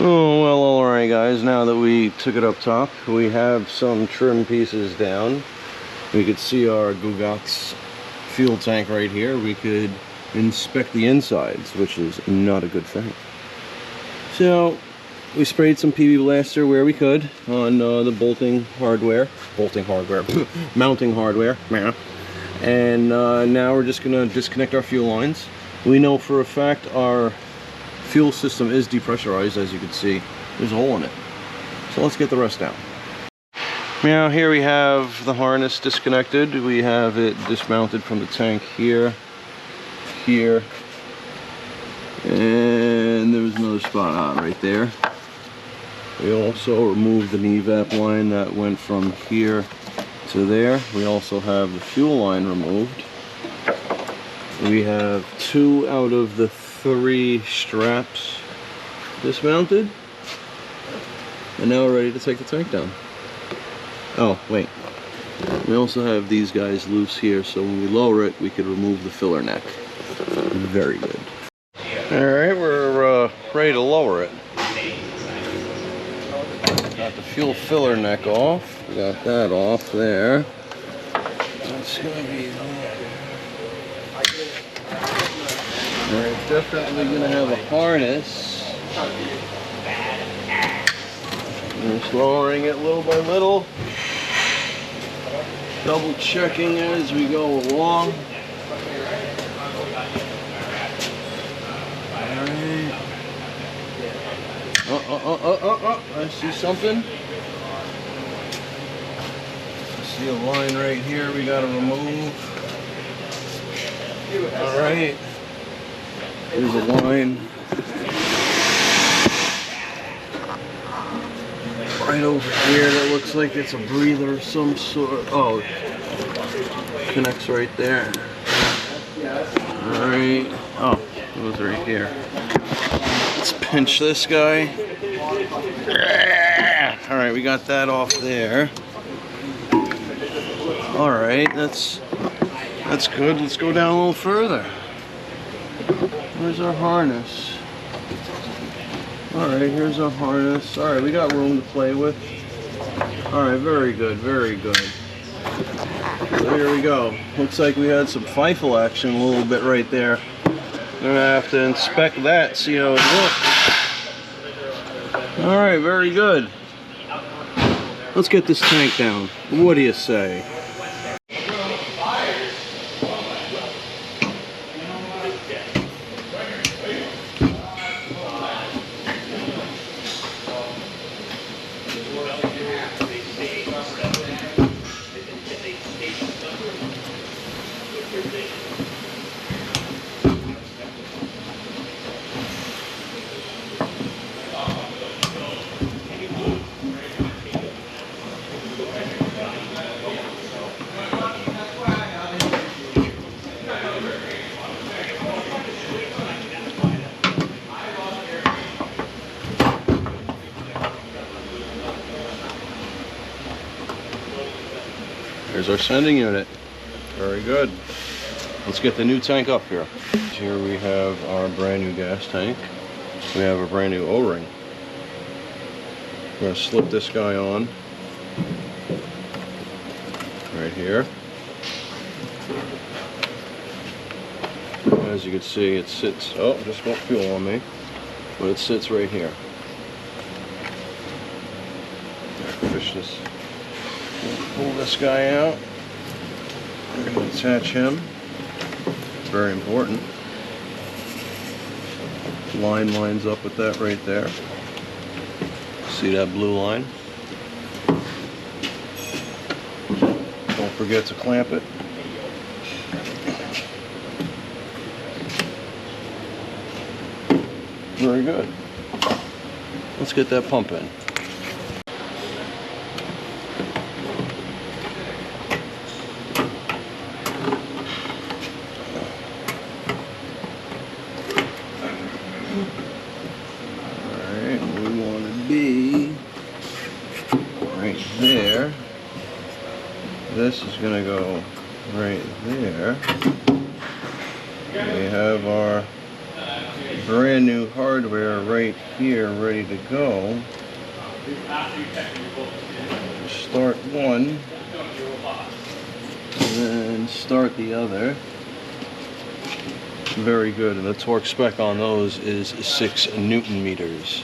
Oh, well, alright guys, now that we took it up top, we have some trim pieces down. We could see our Gugat's fuel tank right here. We could inspect the insides, which is not a good thing. So, we sprayed some PB Blaster where we could on the mounting hardware, and now we're just gonna disconnect our fuel lines. We know for a fact our fuel system is depressurized, as you can see. There's a hole in it. So let's get the rest down. Now here we have the harness disconnected. We have it dismounted from the tank here, and there was another spot right there. We also removed the evap line that went from here to there. We also have the fuel line removed. We have 2 out of the 3 straps dismounted, and now we're ready to take the tank down. Oh wait, we also have these guys loose here, so when we lower it we could remove the filler neck. Very good. Alright, we're ready to lower it. Got the fuel filler neck off. We got that off there. That's gonna be we're definitely going to have a harness. We're just lowering it little by little, double checking as we go along. Alright. I see something. I see a line right here we got to remove. Alright. There's a line right over here that looks like it's a breather of some sort. Oh, connects right there. Alright. Oh, it was right here. Let's pinch this guy. Alright, we got that off there. Alright, that's good. Let's go down a little further. Where's our harness? Alright, here's our harness. Alright, we got room to play with. Alright, very good, very good. So here we go. Looks like we had some FIFO action a little bit right there. I'm gonna have to inspect that, see how it looks. Alright, very good. Let's get this tank down. What do you say? Here's our sending unit. Very good. Let's get the new tank up here. Here we have our brand new gas tank. We have a brand new O-ring. We're going to slip this guy on right here. As you can see, it sits, oh, just won't fuel on me, but it sits right here. Fish this. Pull this guy out. We're going to attach him. Very important. Line lines up with that right there. See that blue line? Don't forget to clamp it. Very good. Let's get that pump in. Alright, we want to be right there. This is going to go right there. We have our brand new hardware right here, ready to go. Start one, and then start the other. Very good, and the torque spec on those is 6 Newton meters.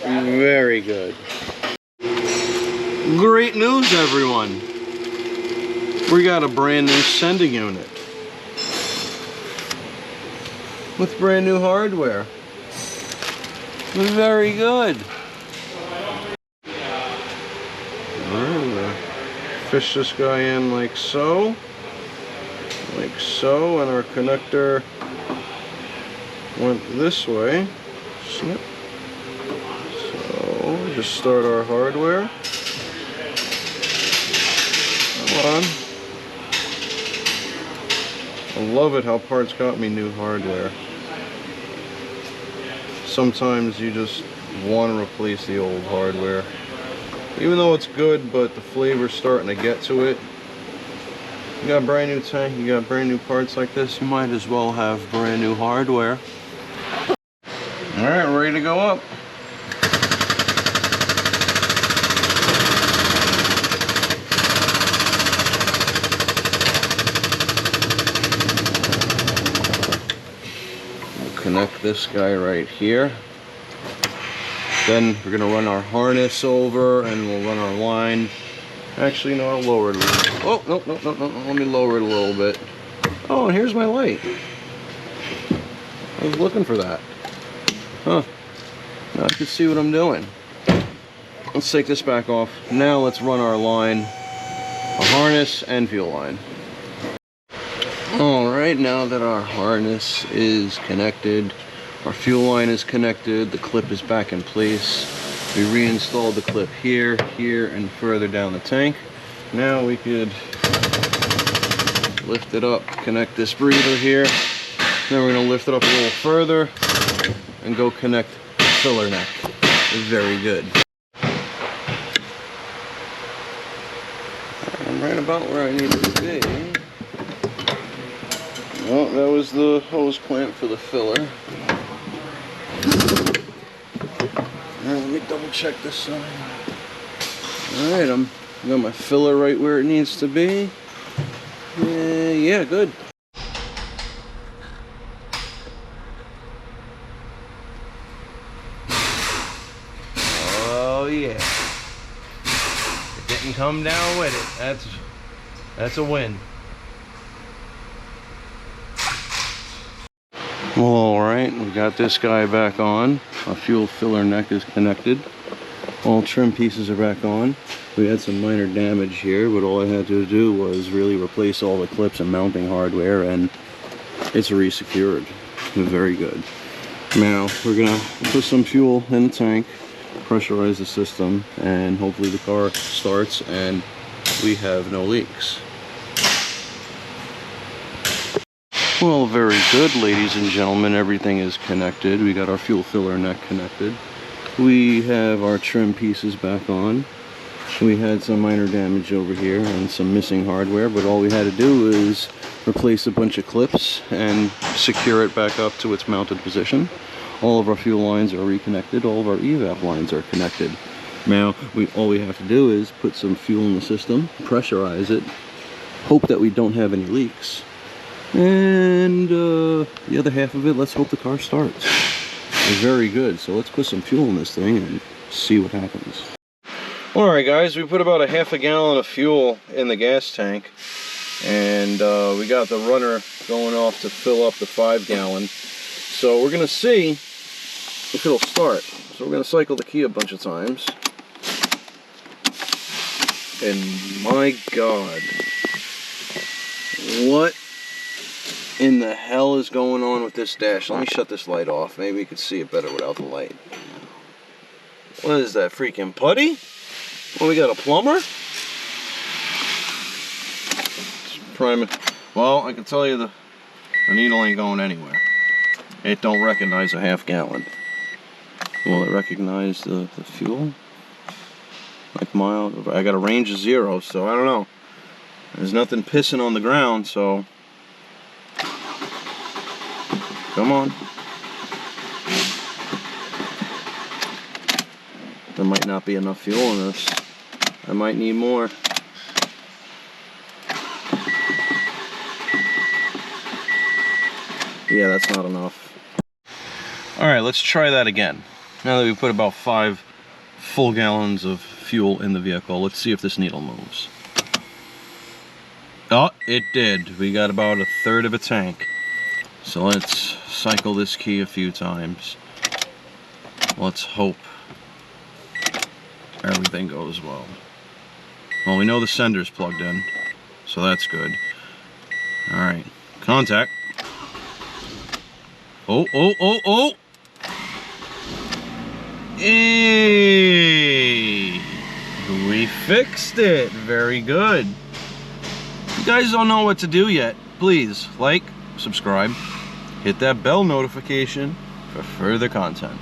And very good. Great news, everyone. We got a brand new sending unit with brand new hardware. Very good. Fish this guy in like so, and our connector went this way. Snip. So just start our hardware. Come on. I love it how parts got me new hardware. Sometimes you just want to replace the old hardware. Even though it's good, but the flavor's starting to get to it. You got a brand new tank, you got brand new parts like this, you might as well have brand new hardware. Alright, ready to go up. We'll connect this guy right here. Then we're going to run our harness over and we'll run our line. Actually, no, I'll lower it a little. Oh, no. Let me lower it a little bit. Oh, and here's my light. I was looking for that. Huh. Now I can see what I'm doing. Let's take this back off. Now let's run our line, a harness and fuel line. Alright, now that our harness is connected, our fuel line is connected, the clip is back in place. We reinstalled the clip here, and further down the tank. Now we could lift it up, connect this breather here. Then we're going to lift it up a little further and go connect the filler neck. Very good. I'm right about where I need to be. Well, that was the hose clamp for the filler. Alright, let me double check this side. Alright, I got my filler right where it needs to be. Yeah, good. Oh yeah. It didn't come down with it. That's a win. Well, alright, we got this guy back on. Our fuel filler neck is connected. All trim pieces are back on. We had some minor damage here, but all I had to do was really replace all the clips and mounting hardware, and it's re-secured. Very good. Now, we're gonna put some fuel in the tank, pressurize the system, and hopefully the car starts and we have no leaks. Well, very good, ladies and gentlemen. Everything is connected. We got our fuel filler neck connected. We have our trim pieces back on. We had some minor damage over here and some missing hardware, but all we had to do is replace a bunch of clips and secure it back up to its mounted position. All of our fuel lines are reconnected. All of our evap lines are connected. Now, all we have to do is put some fuel in the system, pressurize it, hope that we don't have any leaks. And the other half of it, let's hope the car starts. Very good. So let's put some fuel in this thing and see what happens. Alright guys, we put about a half a gallon of fuel in the gas tank, and we got the runner going off to fill up the 5 gallon. So we're going to see if it'll start. So we're going to cycle the key a bunch of times. And my God, what in the hell is going on with this dash? Let me shut this light off. Maybe you can see it better without the light. What is that, freaking putty? Well, we got a plumber? Well, I can tell you the needle ain't going anywhere. It don't recognize a half gallon. Will it recognize the fuel? Like mild? I got a range of 0, so I don't know. There's nothing pissing on the ground, so... Come on. There might not be enough fuel in this. I might need more. Yeah, that's not enough. Alright, let's try that again. Now that we put about 5 full gallons of fuel in the vehicle, let's see if this needle moves. Oh, it did. We got about 1/3 of a tank. So let's cycle this key a few times. Let's hope everything goes well. Well, we know the sender's plugged in, so that's good. Alright, contact. Oh, oh, oh, oh! Hey! We fixed it! Very good. If you guys don't know what to do yet, please like, subscribe, hit that bell notification for further content.